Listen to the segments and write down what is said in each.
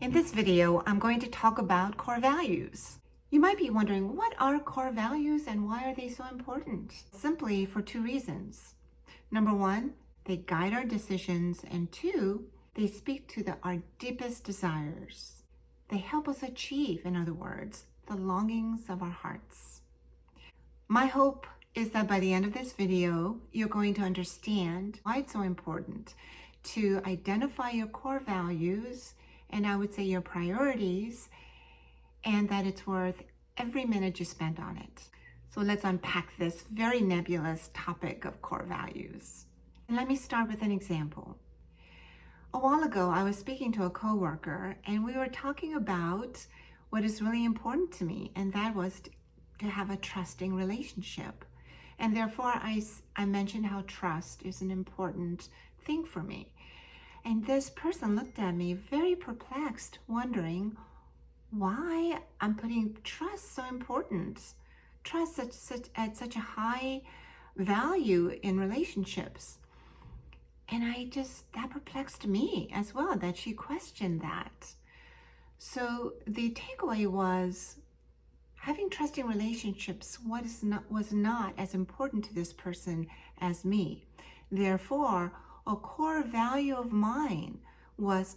In this video, I'm going to talk about core values. You might be wondering, what are core values and why are they so important? Simply for two reasons. Number one, they guide our decisions, and two, they speak to our deepest desires. They help us achieve, in other words, the longings of our hearts. My hope is that by the end of this video, you're going to understand why it's so important to identify your core values, and I would say your priorities, and that it's worth every minute you spend on it. So let's unpack this very nebulous topic of core values. And let me start with an example. A while ago, I was speaking to a coworker, and we were talking about what is really important to me, and that was to have a trusting relationship. And therefore, I mentioned how trust is an important thing for me. And this person looked at me very perplexed, wondering why I'm putting trust so important. Trust at such a high value in relationships. And that perplexed me as well, that she questioned that. So the takeaway was, having trusting relationships was not as important to this person as me. Therefore, a core value of mine was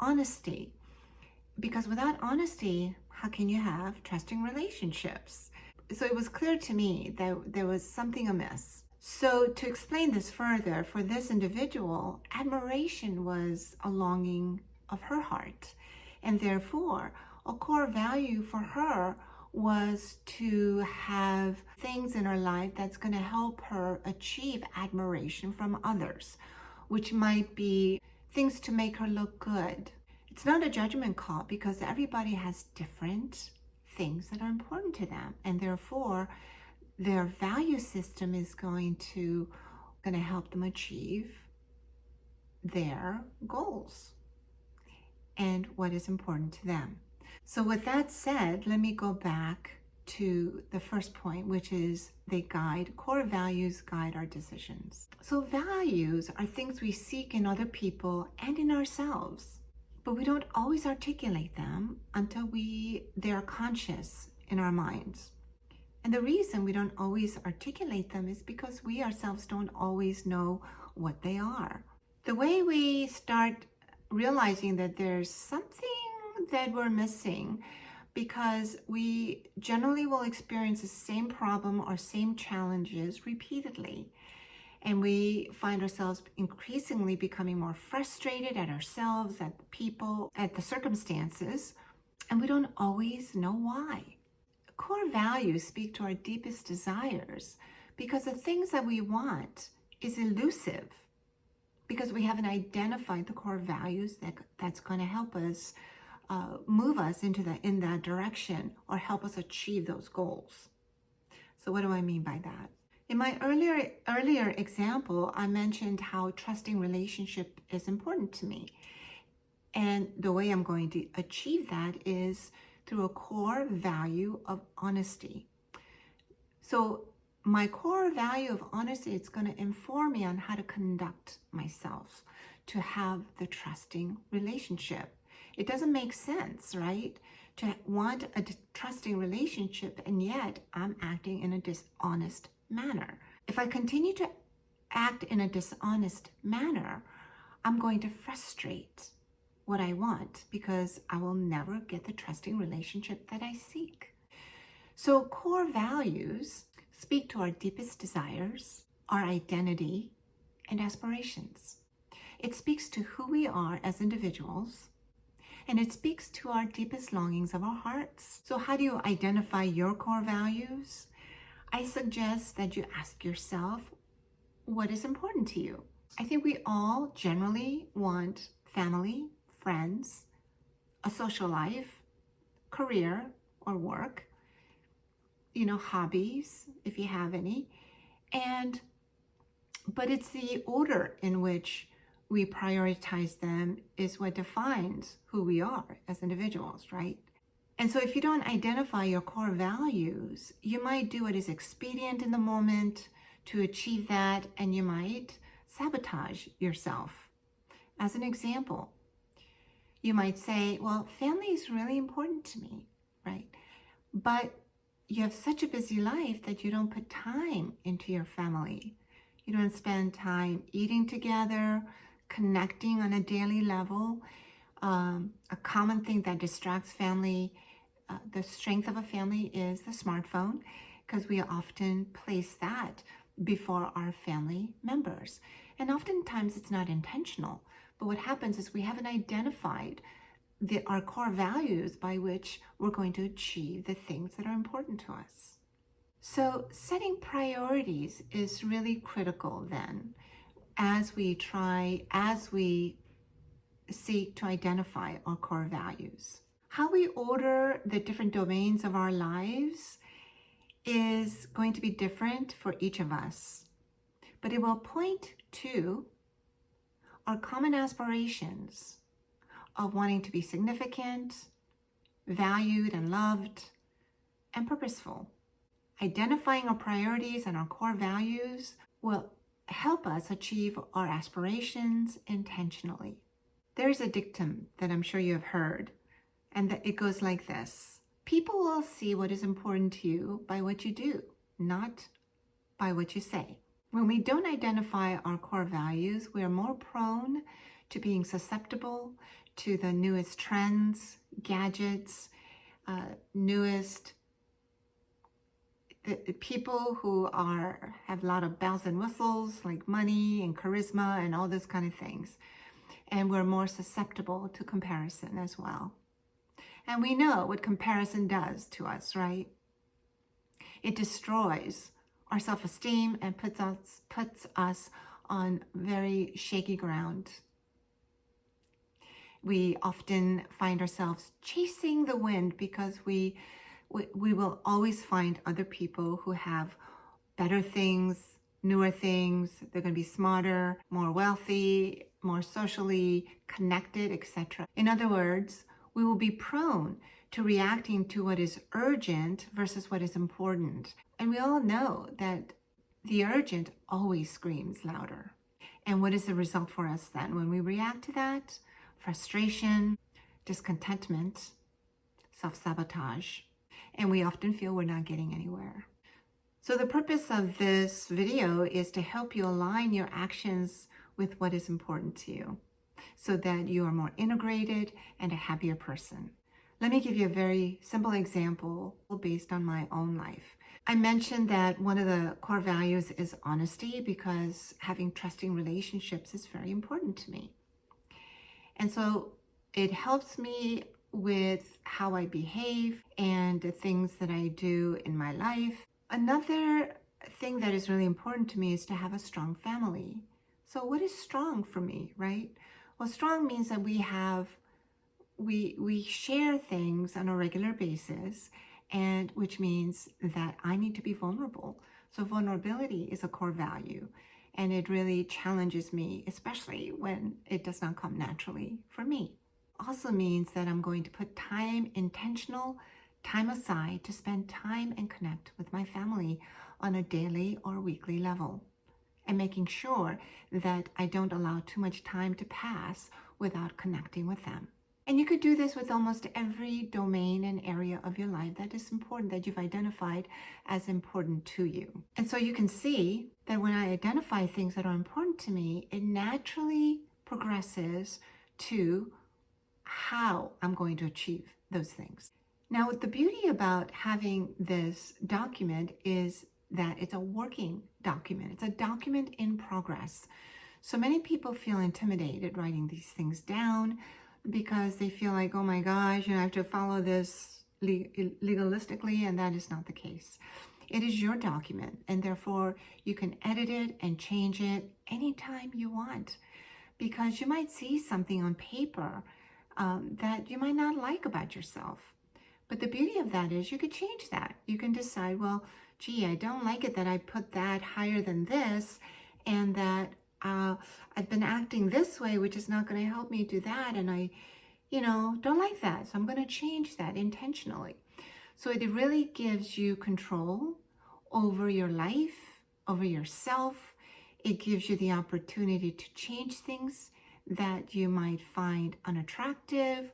honesty. Because without honesty, how can you have trusting relationships? So it was clear to me that there was something amiss. So to explain this further, for this individual, admiration was a longing of her heart. And therefore, a core value for her was to have things in her life that's going to help her achieve admiration from others, which might be things to make her look good. It's not a judgment call, because everybody has different things that are important to them, and therefore their value system is going to help them achieve their goals and what is important to them. So with that said, let me go back to the first point, which is core values guide our decisions. So values are things we seek in other people and in ourselves, but we don't always articulate them until they are conscious in our minds. And the reason we don't always articulate them is because we ourselves don't always know what they are. The way we start realizing that there's something that we're missing, because we generally will experience the same problem or same challenges repeatedly. And we find ourselves increasingly becoming more frustrated at ourselves, at the people, at the circumstances, and we don't always know why. Core values speak to our deepest desires, because the things that we want is elusive, because we haven't identified the core values that's going to help us move us in that direction, or help us achieve those goals. So what do I mean by that? In my earlier example, I mentioned how trusting relationship is important to me. And the way I'm going to achieve that is through a core value of honesty. So my core value of honesty is going to inform me on how to conduct myself to have the trusting relationship. It doesn't make sense, right? To want a trusting relationship, and yet I'm acting in a dishonest manner. If I continue to act in a dishonest manner, I'm going to frustrate what I want, because I will never get the trusting relationship that I seek. So core values speak to our deepest desires, our identity, and aspirations. It speaks to who we are as individuals, and it speaks to our deepest longings of our hearts. So how do you identify your core values? I suggest that you ask yourself, what is important to you? I think we all generally want family, friends, a social life, career or work, hobbies, if you have any. But it's the order in which we prioritize them is what defines who we are as individuals, right? And so if you don't identify your core values, you might do what is expedient in the moment to achieve that, and you might sabotage yourself. As an example, You might say, well, family is really important to me, right? But you have such a busy life that you don't put time into your family. You don't spend time eating together, connecting on a daily level. A common thing that distracts family, the strength of a family is the smartphone, because we often place that before our family members. And oftentimes it's not intentional. But what happens is we haven't identified our core values by which we're going to achieve the things that are important to us. So setting priorities is really critical then as we seek to identify our core values. How we order the different domains of our lives is going to be different for each of us, but it will point to our common aspirations of wanting to be significant, valued and loved, and purposeful. Identifying our priorities and our core values will help us achieve our aspirations intentionally. There's a dictum that I'm sure you have heard, and that it goes like this: people will see what is important to you by what you do, not by what you say. When we don't identify our core values, we are more prone to being susceptible to the newest trends, gadgets, newest people who have a lot of bells and whistles, like money and charisma and all those kind of things. And we're more susceptible to comparison as well. And we know what comparison does to us, right? It destroys our self-esteem and puts us on very shaky ground. We often find ourselves chasing the wind because we will always find other people who have better things, newer things. They're going to be smarter, more wealthy, more socially connected, etc. In other words, we will be prone to reacting to what is urgent versus what is important. And we all know that the urgent always screams louder. And what is the result for us then when we react to that? Frustration, discontentment, self-sabotage. And we often feel we're not getting anywhere. So the purpose of this video is to help you align your actions with what is important to you so that you are more integrated and a happier person. Let me give you a very simple example based on my own life. I mentioned that one of the core values is honesty because having trusting relationships is very important to me. And so it helps me with how I behave and the things that I do in my life. Another thing that is really important to me is to have a strong family. So what is strong for me, right? Well, strong means that we share things on a regular basis, and which means that I need to be vulnerable. So vulnerability is a core value, and it really challenges me, especially when it does not come naturally for me. Also means that I'm going to put intentional time aside to spend time and connect with my family on a daily or weekly level, and making sure that I don't allow too much time to pass without connecting with them. And you could do this with almost every domain and area of your life that is important, that you've identified as important to you. And so you can see that when I identify things that are important to me, it naturally progresses to how I'm going to achieve those things. Now, the beauty about having this document is that it's a working document. It's a document in progress. So many people feel intimidated writing these things down because they feel like, oh my gosh, I have to follow this legalistically, and that is not the case. It is your document, and therefore you can edit it and change it anytime you want, because you might see something on paper that you might not like about yourself. But the beauty of that is you could change that. You can decide, well, gee, I don't like it that I put that higher than this, and that I've been acting this way, which is not going to help me do that, and I, don't like that. So I'm going to change that intentionally. So it really gives you control over your life, over yourself. It gives you the opportunity to change things that you might find unattractive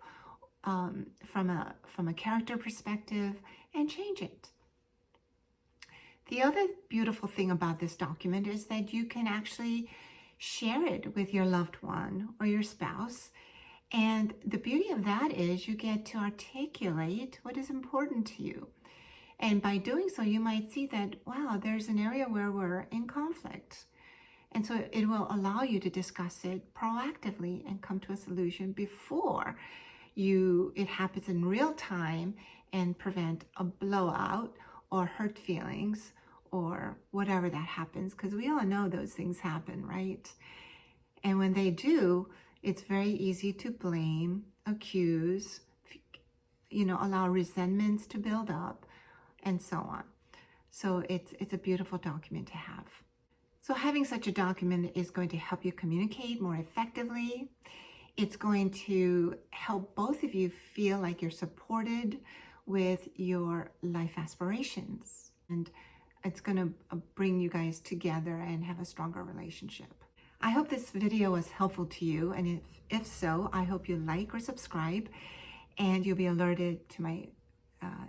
from a character perspective, and change it. The other beautiful thing about this document is that you can actually share it with your loved one or your spouse. And the beauty of that is you get to articulate what is important to you. And by doing so, you might see that, wow, there's an area where we're in conflict. And so it will allow you to discuss it proactively and come to a solution before it happens in real time and prevent a blowout or hurt feelings or whatever that happens, because we all know those things happen, right? And when they do, it's very easy to blame, accuse, allow resentments to build up, and so on. So it's a beautiful document to have. So having such a document is going to help you communicate more effectively. It's going to help both of you feel like you're supported with your life aspirations. And it's going to bring you guys together and have a stronger relationship. I hope this video was helpful to you. And if so, I hope you like or subscribe, and you'll be alerted to my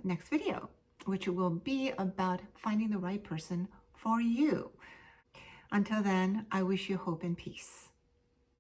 next video, which will be about finding the right person for you. Until then, I wish you hope and peace.